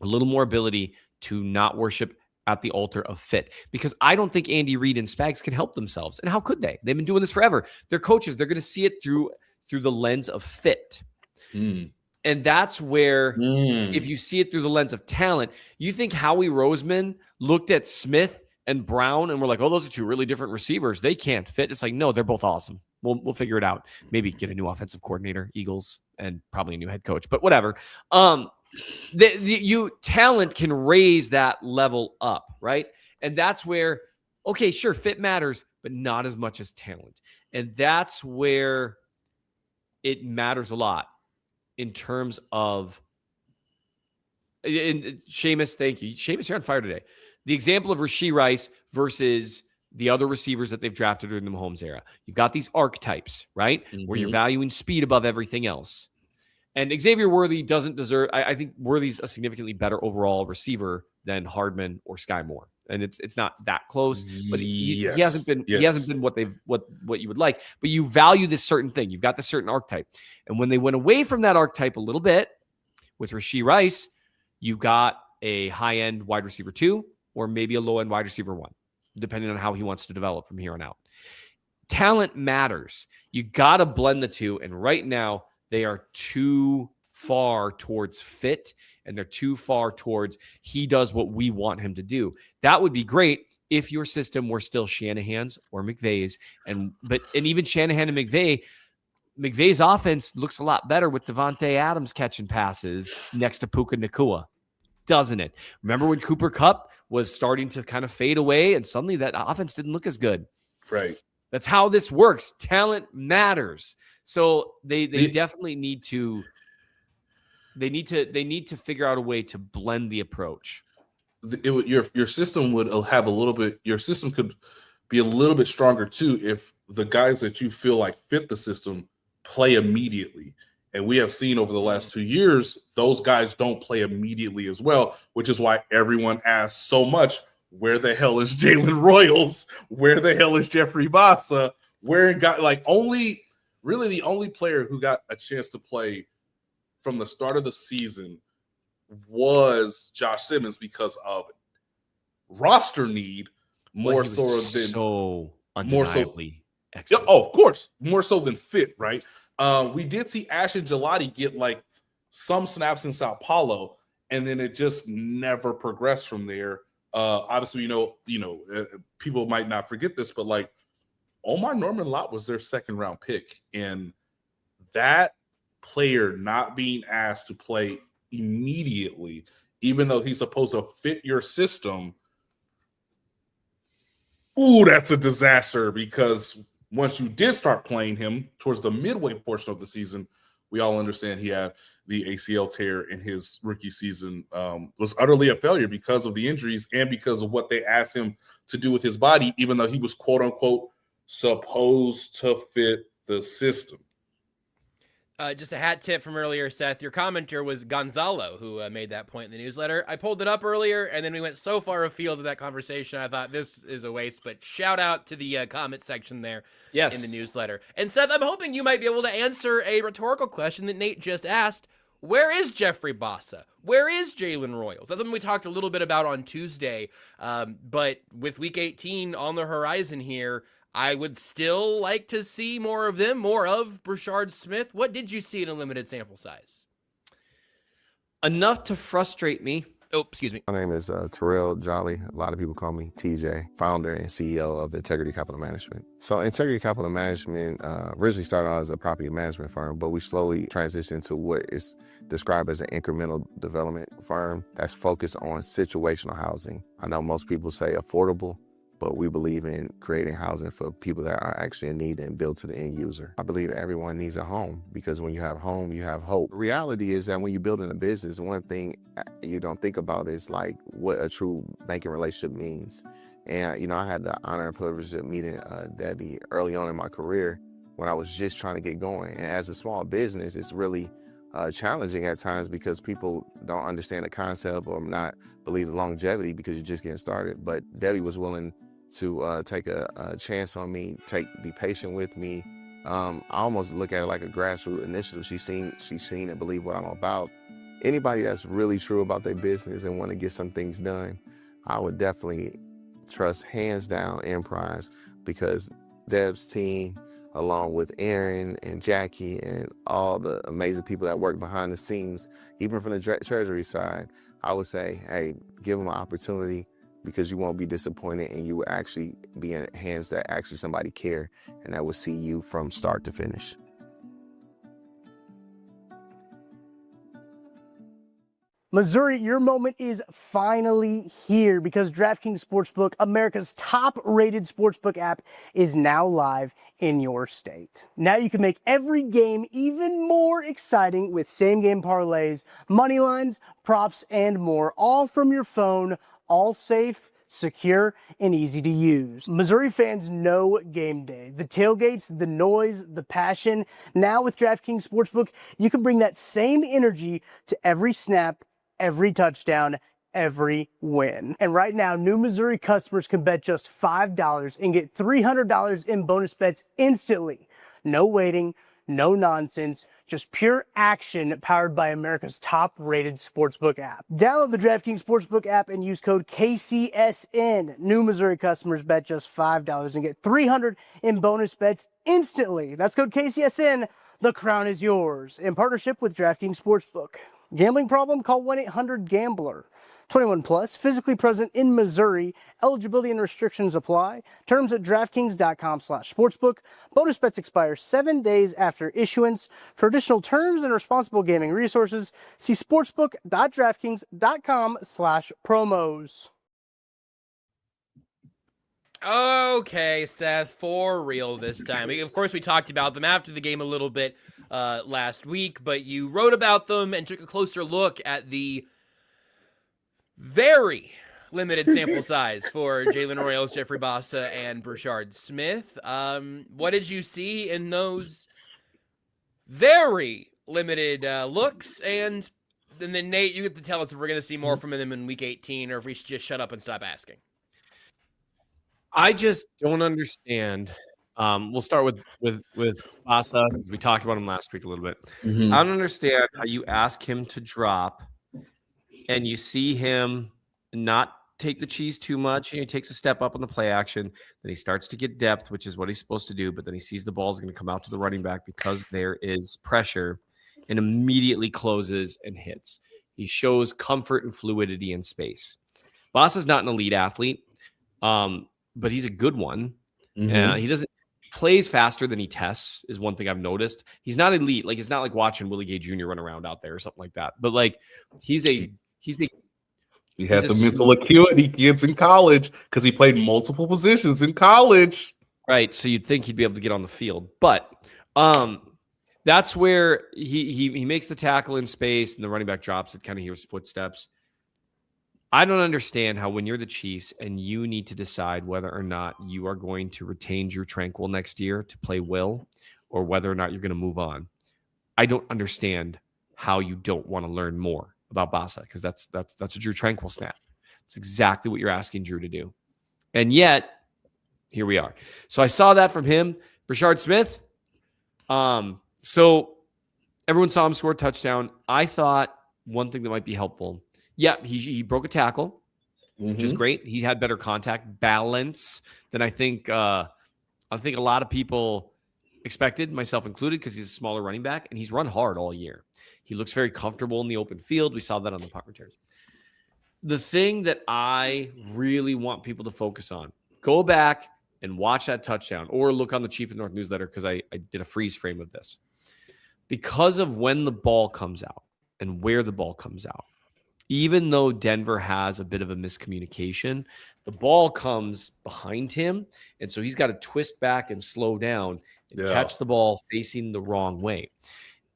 a little more ability to not worship at the altar of fit, because I don't think Andy Reid and Spags can help themselves. And how could they? They've been doing this forever. They're coaches. They're going to see it through the lens of fit. And that's where, if you see it through the lens of talent, you think Howie Roseman looked at Smith and Brown and we're like, oh, those are 2 really different receivers. They can't fit. It's like, no, they're both awesome. We'll figure it out. Maybe get a new offensive coordinator, Eagles, and probably a new head coach, but whatever. Talent can raise that level up, right? And that's where, okay, sure, fit matters, but not as much as talent. And that's where it matters a lot in terms of, and Seamus, thank you. Seamus, you're on fire today. The example of Rashee Rice versus the other receivers that they've drafted during the Mahomes era. You've got these archetypes, right? Where you're valuing speed above everything else. And Xavier Worthy doesn't deserve, I think Worthy's a significantly better overall receiver than Hardman or Sky Moore. And it's not that close, but he hasn't been what you would like. But you value this certain thing. You've got this certain archetype. And when they went away from that archetype a little bit with Rashee Rice, you got a high-end wide receiver 2 or maybe a low-end wide receiver 1, depending on how he wants to develop from here on out. Talent matters. You got to blend the two. And right now, they are too far towards fit, and they're too far towards he does what we want him to do. That would be great if your system were still Shanahan's or McVay's, and even Shanahan and McVay's offense looks a lot better with Devontae Adams catching passes next to Puka Nacua, doesn't it? Remember when Cooper Kupp was starting to kind of fade away, and suddenly that offense didn't look as good. Right. That's how this works. Talent matters. So they definitely need to. They need to figure out a way to blend the approach. Your system would have a little bit. Your system could be a little bit stronger too if the guys that you feel like fit the system play immediately. And we have seen over the last 2 years those guys don't play immediately as well, which is why everyone asks so much. Where the hell is Jalen Royals? Where the hell is Jeffrey Bassa? Where got the only player who got a chance to play from the start of the season was Josh Simmons because of roster need more undeniably excellent. Oh, of course, more so than fit, right? We did see Ashton Gelati get like some snaps in Sao Paulo, and then it just never progressed from there. Obviously, people might not forget this, but like Omar Norman Lott was their 2nd round pick, and that player not being asked to play immediately, even though he's supposed to fit your system. Ooh, that's a disaster, because once you did start playing him towards the midway portion of the season, we all understand he had the ACL tear in his rookie season, was utterly a failure because of the injuries and because of what they asked him to do with his body, even though he was quote unquote supposed to fit the system. Just a hat tip from earlier, Seth. Your commenter was Gonzalo, who made that point in the newsletter. I pulled it up earlier, and then we went so far afield of that conversation, I thought this is a waste. But shout out to the comment section there in the newsletter. And Seth, I'm hoping you might be able to answer a rhetorical question that Nate just asked. Where is Jeffrey Bassa? Where is Jalen Royals? That's something we talked a little bit about on Tuesday. But with Week 18 on the horizon here, I would still like to see more of them, more of Brashard Smith. What did you see in a limited sample size? Enough to frustrate me. Oh, excuse me. My name is Terrell Jolly. A lot of people call me TJ, founder and CEO of Integrity Capital Management. So Integrity Capital Management originally started out as a property management firm, but we slowly transitioned to what is described as an incremental development firm that's focused on situational housing. I know most people say affordable, but we believe in creating housing for people that are actually in need and built to the end user. I believe everyone needs a home because when you have home, you have hope. The reality is that when you're building a business, one thing you don't think about is like what a true banking relationship means. And, I had the honor and privilege of meeting Debbie early on in my career when I was just trying to get going. And as a small business, it's really challenging at times because people don't understand the concept or not believe the longevity because you're just getting started. But Debbie was willing to take a chance on me, be patient with me. I almost look at it like a grassroots initiative. She's seen and believe what I'm about. Anybody that's really true about their business and want to get some things done, I would definitely trust hands down Enterprise because Deb's team, along with Aaron and Jackie and all the amazing people that work behind the scenes, even from the treasury side, I would say, hey, give them an opportunity because you won't be disappointed and you will actually be in hands that actually somebody care and that will see you from start to finish. Missouri, your moment is finally here because DraftKings Sportsbook, America's top-rated sportsbook app, is now live in your state. Now you can make every game even more exciting with same-game parlays, money lines, props, and more, all from your phone, all safe, secure, and easy to use. Missouri fans know game day. The tailgates, the noise, the passion. Now with DraftKings Sportsbook, you can bring that same energy to every snap, every touchdown, every win. And right now, new Missouri customers can bet just $5 and get $300 in bonus bets instantly. No waiting, no nonsense, just pure action powered by America's top-rated sportsbook app. Download the DraftKings Sportsbook app and use code KCSN. New Missouri customers bet just $5 and get $300 in bonus bets instantly. That's code KCSN. The crown is yours. In partnership with DraftKings Sportsbook. Gambling problem? Call 1-800-GAMBLER. 21 plus, physically present in Missouri. Eligibility and restrictions apply. Terms at DraftKings.com/sportsbook. Bonus bets expire 7 days after issuance. For additional terms and responsible gaming resources, see sportsbook.draftkings.com/promos. Okay, Seth, for real this time. Of course, we talked about them after the game a little bit last week, but you wrote about them and took a closer look at the very limited sample size for Jalen Orioles, Jeffrey Bassa, and Brashard Smith. What did you see in those very limited looks? And then, Nate, you get to tell us if we're going to see more from them in Week 18 or if we should just shut up and stop asking. I just don't understand. We'll start with Bassa. We talked about him last week a little bit. Mm-hmm. I don't understand how you ask him to drop and you see him not take the cheese too much, and he takes a step up on the play action. Then he starts to get depth, which is what he's supposed to do, but then he sees the ball is going to come out to the running back because there is pressure and immediately closes and hits. He shows comfort and fluidity in space. Bassa's not an elite athlete, but he's a good one. Mm-hmm. He plays faster than he tests is one thing I've noticed. He's not elite. Like, it's not like watching Willie Gay Jr. run around out there or something like that. But like, he had the mental acuity kids in college because he played multiple positions in college. Right. So you'd think he'd be able to get on the field, but that's where he makes the tackle in space and the running back drops it, kind of hears footsteps. I don't understand how when you're the Chiefs and you need to decide whether or not you are going to retain Drew Tranquill next year to play Will or whether or not you're going to move on. I don't understand how you don't want to learn more about Bassa because that's a Drew Tranquill snap. It's exactly what you're asking Drew to do. And yet, here we are. So I saw that from him. Brashard Smith. So everyone saw him score a touchdown. I thought one thing that might be helpful. Yeah, he broke a tackle, which is great. He had better contact balance than I think a lot of people expected, myself included, because he's a smaller running back, and he's run hard all year. He looks very comfortable in the open field. We saw that on the punt returns. the thing that I really want people to focus on, go back and watch that touchdown or look on the Chief of North newsletter because I did a freeze frame of this. Because of when the ball comes out and where the ball comes out, even though Denver has a bit of a miscommunication, the ball comes behind him. And so he's got to twist back and slow down and catch the ball facing the wrong way.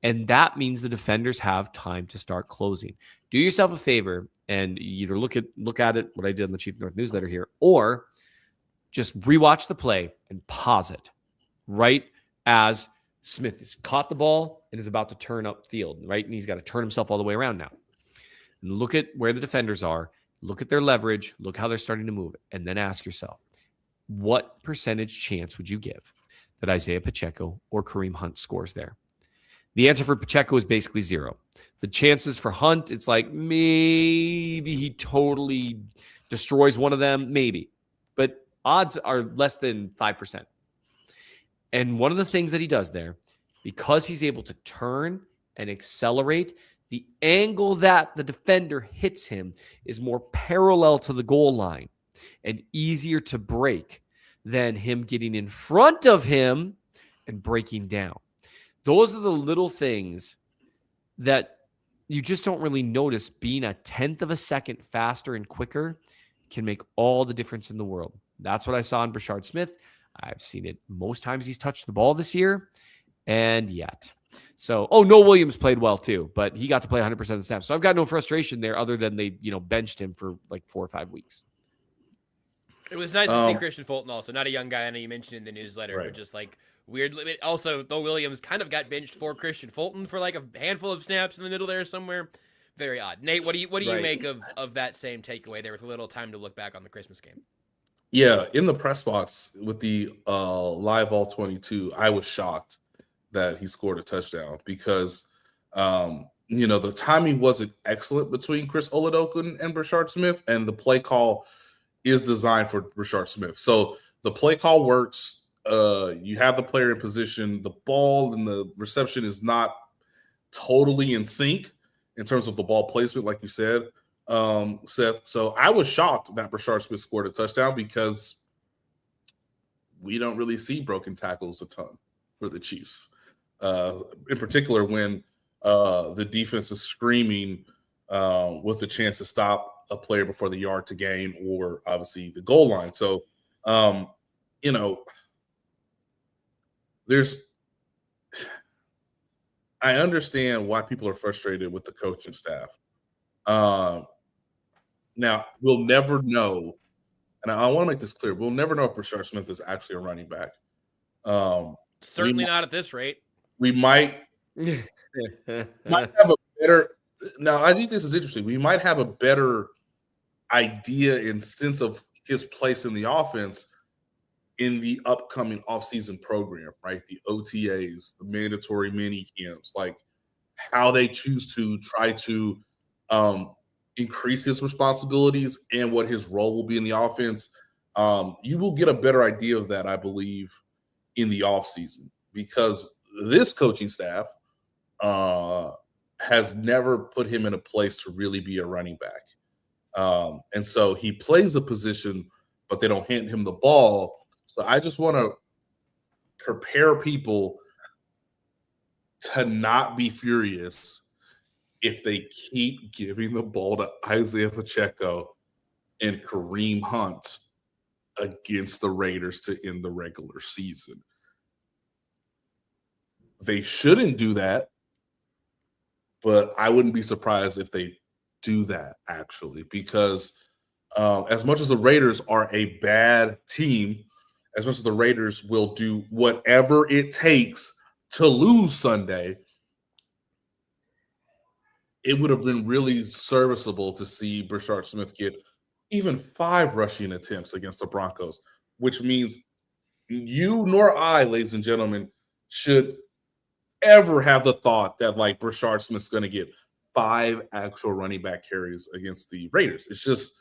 And that means the defenders have time to start closing. Do yourself a favor and either look at it, what I did on the Chief North newsletter here, or just rewatch the play and pause it right as Smith has caught the ball and is about to turn up field, right? And he's got to turn himself all the way around now. And look at where the defenders are, look at their leverage, look how they're starting to move, and then ask yourself, what percentage chance would you give that Isaiah Pacheco or Kareem Hunt scores there? The answer for Pacheco is basically 0. The chances for Hunt, it's like maybe he totally destroys one of them, maybe. But odds are less than 5%. And one of the things that he does there, because he's able to turn and accelerate, the angle that the defender hits him is more parallel to the goal line and easier to break than him getting in front of him and breaking down. Those are the little things that you just don't really notice. Being a 10th of a second faster and quicker can make all the difference in the world. That's what I saw in Brashard Smith. I've seen it most times he's touched the ball this year, and yet. So, Noah Williams played well too, but he got to play 100% of the snaps. So I've got no frustration there other than they, benched him for like 4 or 5 weeks. It was nice to see Christian Fulton also, not a young guy I know you mentioned in the newsletter, but just like weird. Also, though Williams kind of got benched for Christian Fulton for like a handful of snaps in the middle there somewhere. Very odd. Nate, what do you make of that same takeaway there with a little time to look back on the Christmas game? Yeah, in the press box with the live all 22, I was shocked that he scored a touchdown because the timing wasn't excellent between Chris Oladokun and Brashard Smith, and the play call is designed for Brashard Smith. So the play call works. You have the player in position. The ball and the reception is not totally in sync in terms of the ball placement, like you said, Seth. So I was shocked that Brashard Smith scored a touchdown because we don't really see broken tackles a ton for the Chiefs. In particular, when the defense is screaming with the chance to stop a player before the yard to gain or obviously the goal line. So, I understand why people are frustrated with the coaching staff. Now, we'll never know, and I want to make this clear, we'll never know if Brashard Smith is actually a running back. Certainly not at this rate. We might have a better – now, I think this is interesting. We might have a better idea and sense of his place in the offense in the upcoming offseason program, right? The OTAs, the mandatory mini camps, like how they choose to try to increase his responsibilities and what his role will be in the offense. You will get a better idea of that, I believe, in the offseason because this coaching staff has never put him in a place to really be a running back. And so he plays a position, but they don't hand him the ball. So I just want to prepare people to not be furious if they keep giving the ball to Isaiah Pacheco and Kareem Hunt against the Raiders to end the regular season. They shouldn't do that, but I wouldn't be surprised if they do that, actually, because as much as the Raiders are a bad team, as much as the Raiders will do whatever it takes to lose Sunday, it would have been really serviceable to see Brashard Smith get even 5 rushing attempts against the Broncos, which means you nor I, ladies and gentlemen, should ever have the thought that like Brashard Smith's going to get 5 actual running back carries against the Raiders. It's just,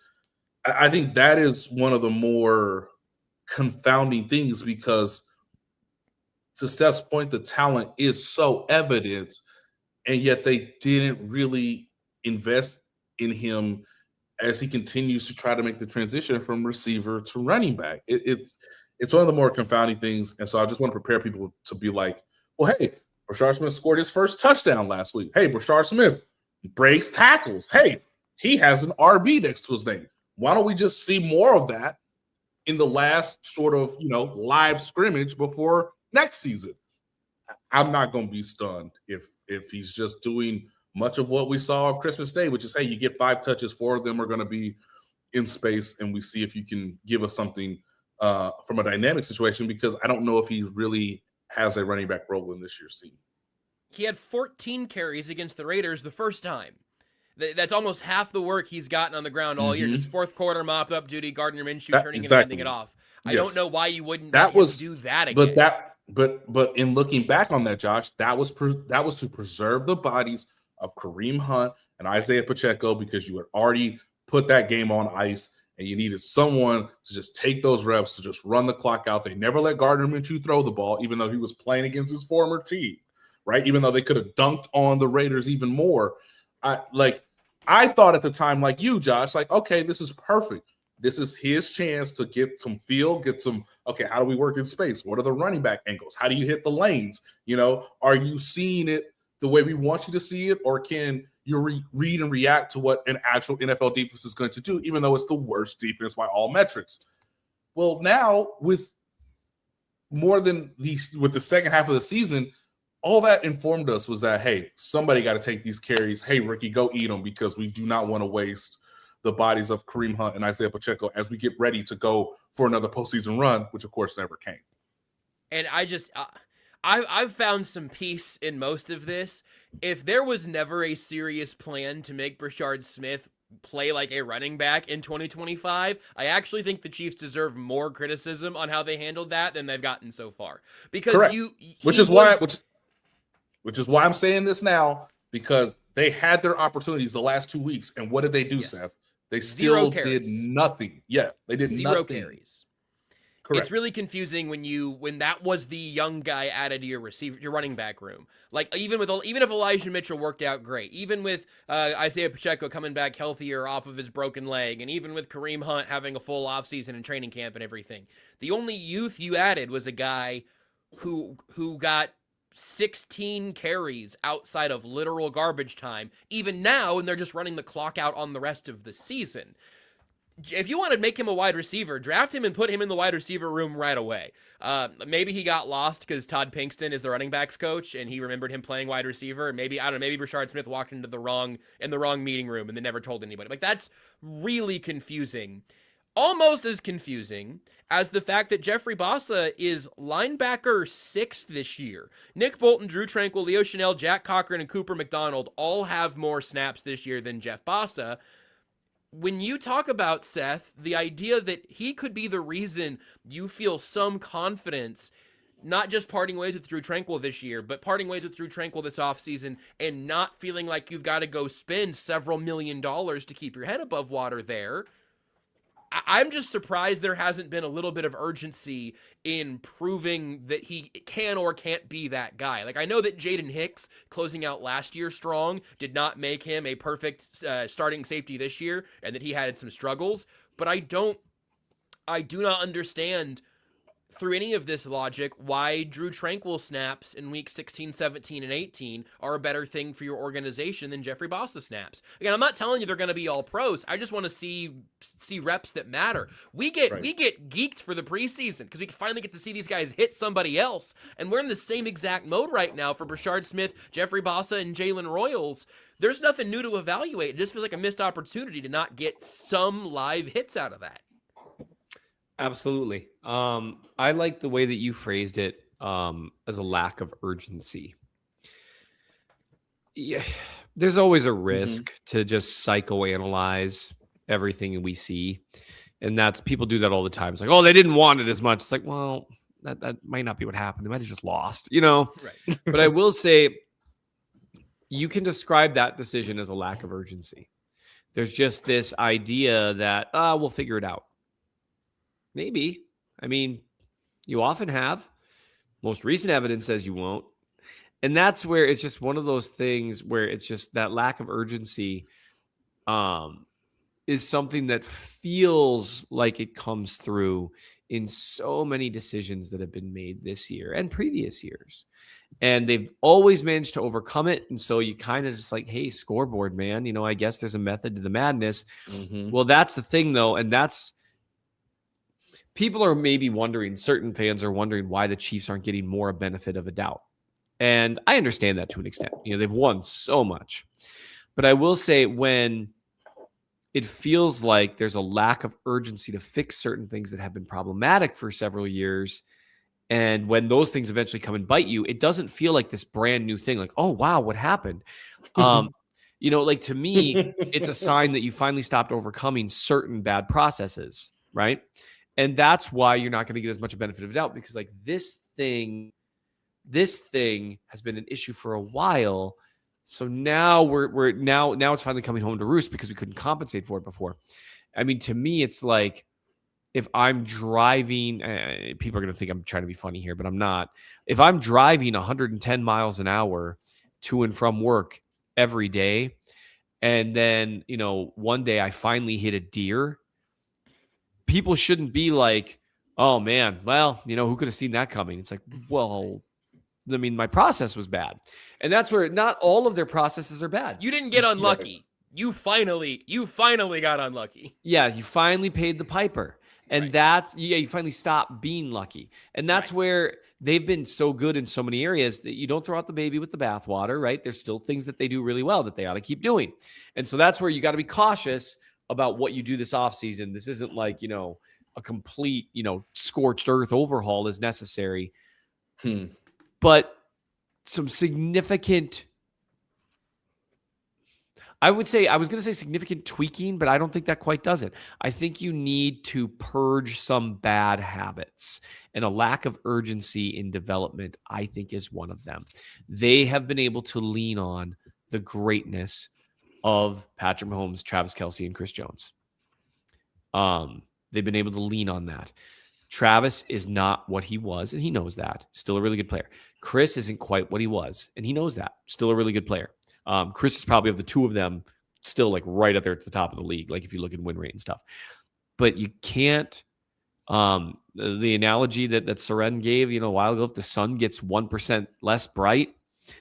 I think that is one of the more confounding things because to Steph's point, the talent is so evident, and yet they didn't really invest in him as he continues to try to make the transition from receiver to running back. It's one of the more confounding things. And so I just want to prepare people to be like, well, hey, Brashard Smith scored his first touchdown last week. Hey, Brashard Smith breaks tackles. Hey, he has an RB next to his name. Why don't we just see more of that in the last sort of, live scrimmage before next season? I'm not going to be stunned if he's just doing much of what we saw on Christmas Day, which is, hey, you get 5 touches, 4 of them are going to be in space, and we see if you can give us something from a dynamic situation, because I don't know if he really has a running back role in this year's team. He had 14 carries against the Raiders the first time. That's almost half the work he's gotten on the ground all year. Just fourth quarter mop-up duty, Gardner Minshew turning and handing it off. I don't know why you wouldn't do that again. But in looking back on that, Josh, that was to preserve the bodies of Kareem Hunt and Isaiah Pacheco, because you had already put that game on ice and you needed someone to just take those reps, to just run the clock out. They never let Gardner Minshew throw the ball, even though he was playing against his former team, right? Even though they could have dunked on the Raiders even more. I thought at the time, like you, Josh, like, okay, this is perfect. This is his chance to get some feel, okay, how do we work in space? What are the running back angles? How do you hit the lanes? Are you seeing it the way we want you to see it? Or can you read and react to what an actual NFL defense is going to do, even though it's the worst defense by all metrics? Well, now with the second half of the season, all that informed us was that, hey, somebody got to take these carries. Hey, Ricky, go eat them, because we do not want to waste the bodies of Kareem Hunt and Isaiah Pacheco as we get ready to go for another postseason run, which of course never came. And I've found some peace in most of this. If there was never a serious plan to make Brashard Smith play like a running back in 2025, I actually think the Chiefs deserve more criticism on how they handled that than they've gotten so far. Because Correct. Which is why I'm saying this now, because they had their opportunities the last 2 weeks, and what did they do, Seth? They still did nothing. Yeah, they did Zero nothing. Carries. Correct. It's really confusing when that was the young guy added to your running back room. Like even if Elijah Mitchell worked out great, even with Isaiah Pacheco coming back healthier off of his broken leg, and even with Kareem Hunt having a full offseason and training camp and everything, the only youth you added was a guy who got 16 carries outside of literal garbage time, even now, and they're just running the clock out on the rest of the season. If you want to make him a wide receiver, draft him and put him in the wide receiver room right away. Maybe he got lost because Todd Pinkston is the running backs coach and he remembered him playing wide receiver. Maybe Brashard Smith walked into the wrong meeting room and then never told anybody. Like, that's really confusing. Almost as confusing as the fact that Jeffrey Bassa is linebacker 6th this year. Nick Bolton, Drew Tranquill, Leo Chanel, Jack Cochran, and Cooper McDonald all have more snaps this year than Jeff Bassa. When you talk about, Seth, the idea that he could be the reason you feel some confidence, not just parting ways with Drew Tranquill this year, but parting ways with Drew Tranquill this offseason and not feeling like you've got to go spend several $1 million to keep your head above water there, I'm just surprised there hasn't been a little bit of urgency in proving that he can or can't be that guy. Like, I know that Jaden Hicks closing out last year strong did not make him a perfect starting safety this year, and that he had some struggles, but I do not understand through any of this logic why Drew Tranquill snaps in week 16, 17, and 18 are a better thing for your organization than Jeffrey Bassa snaps. Again, I'm not telling you they're going to be all pros. I just want to see reps that matter. We get geeked for the preseason because we finally get to see these guys hit somebody else, and we're in the same exact mode right now for Brashard Smith, Jeffrey Bassa, and Jalen Royals. There's nothing new to evaluate. It just feels like a missed opportunity to not get some live hits out of that. Absolutely. I like the way that you phrased it as a lack of urgency. Yeah, there's always a risk to just psychoanalyze everything we see. And that's, people do that all the time. It's like, oh, they didn't want it as much. It's like, well, that might not be what happened. They might have just lost, Right. But I will say, you can describe that decision as a lack of urgency. There's just this idea that, we'll figure it out. Maybe. I mean, you often have. Most recent evidence says you won't. And that's where it's just one of those things where it's just that lack of urgency is something that feels like it comes through in so many decisions that have been made this year and previous years. And they've always managed to overcome it. And so you kind of just like, hey, scoreboard, man, I guess there's a method to the madness. Mm-hmm. Well, that's the thing, though. And people are maybe wondering, certain fans are wondering why the Chiefs aren't getting more benefit of a doubt. And I understand that to an extent. They've won so much. But I will say, when it feels like there's a lack of urgency to fix certain things that have been problematic for several years, and when those things eventually come and bite you, it doesn't feel like this brand new thing, like, oh, wow, what happened? Like, to me, it's a sign that you finally stopped overcoming certain bad processes, right? And that's why you're not going to get as much benefit of doubt, because like this thing has been an issue for a while. So now now it's finally coming home to roost because we couldn't compensate for it before. I mean, to me, it's like, if I'm driving, people are going to think I'm trying to be funny here, but I'm not. If I'm driving 110 miles an hour to and from work every day, and then, one day I finally hit a deer, people shouldn't be like, oh man, well, who could have seen that coming? It's like, well, I mean, my process was bad. And that's where not all of their processes are bad. You didn't get unlucky. You finally got unlucky. Yeah, you finally paid the piper. And you finally stop being lucky. And that's where they've been so good in so many areas that you don't throw out the baby with the bathwater, right? There's still things that they do really well that they ought to keep doing. And so that's where you got to be cautious about what you do this offseason. This isn't like, a complete, scorched earth overhaul is necessary. But some significant, I was going to say significant tweaking, but I don't think that quite does it. I think you need to purge some bad habits, and a lack of urgency in development, I think, is one of them. They have been able to lean on the greatness of Patrick Mahomes, Travis Kelce, and Chris Jones. They've been able to lean on that. Travis is not what he was, and he knows that. Still a really good player. Chris isn't quite what he was, and he knows that. Still a really good player. Chris is probably, of the two of them, still like right up there at the top of the league, like if you look at win rate and stuff. But you can't, the analogy that Soren gave, a while ago, if the sun gets 1% less bright,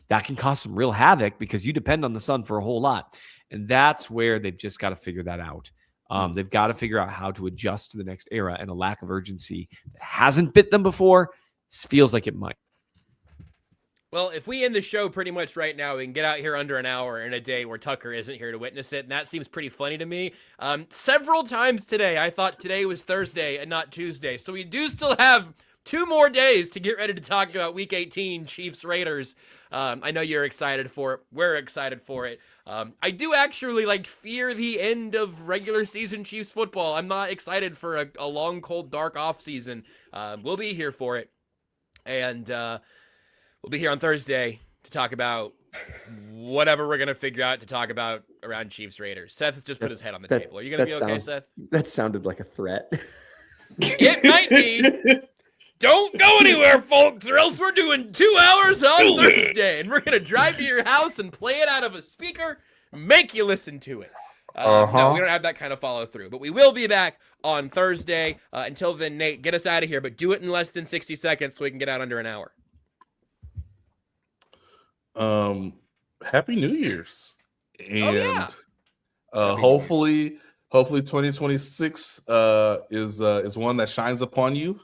that can cause some real havoc because you depend on the sun for a whole lot. And that's where they've just got to figure that out. They've got to figure out how to adjust to the next era, and a lack of urgency that hasn't bit them before feels like it might. Well, if we end the show pretty much right now, we can get out here under an hour in a day where Tucker isn't here to witness it, and that seems pretty funny to me. Several times today, I thought today was Thursday and not Tuesday, so we do still have 2 more days to get ready to talk about Week 18 Chiefs-Raiders. I know you're excited for it. We're excited for it. I do actually fear the end of regular season Chiefs football. I'm not excited for a long, cold, dark offseason. We'll be here for it, and we'll be here on Thursday to talk about whatever we're going to figure out to talk about around Chiefs Raiders. Seth has just put his head on the table. Are you going to be okay, Seth? That sounded like a threat. It might be. Don't go anywhere, folks, or else we're doing 2 hours on Thursday, and we're going to drive to your house and play it out of a speaker, make you listen to it. No, we don't have that kind of follow through, but we will be back on Thursday. Until then, Nate, get us out of here, but do it in less than 60 seconds so we can get out under an hour. Happy New Year's. And hopefully 2026 is one that shines upon you.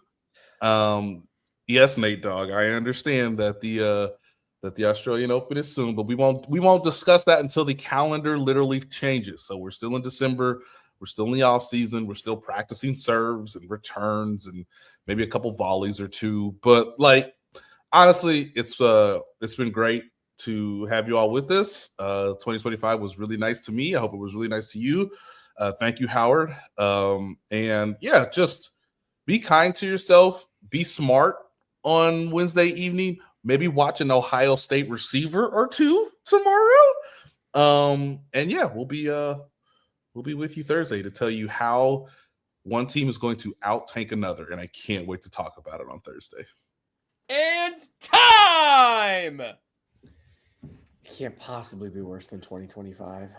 Yes, Nate Dogg, I understand that the Australian Open is soon, but we won't discuss that until the calendar literally changes. So we're still in December, we're still in the off season, we're still practicing serves and returns and maybe a couple volleys or two. But honestly, it's been great to have you all with us. 2025 was really nice to me. I hope it was really nice to you. Thank you, Howard. And yeah, just be kind to yourself. Be smart on Wednesday evening. Maybe watch an Ohio State receiver or two tomorrow. And yeah, we'll be with you Thursday to tell you how one team is going to out-tank another. And I can't wait to talk about it on Thursday. And time! It can't possibly be worse than 2025.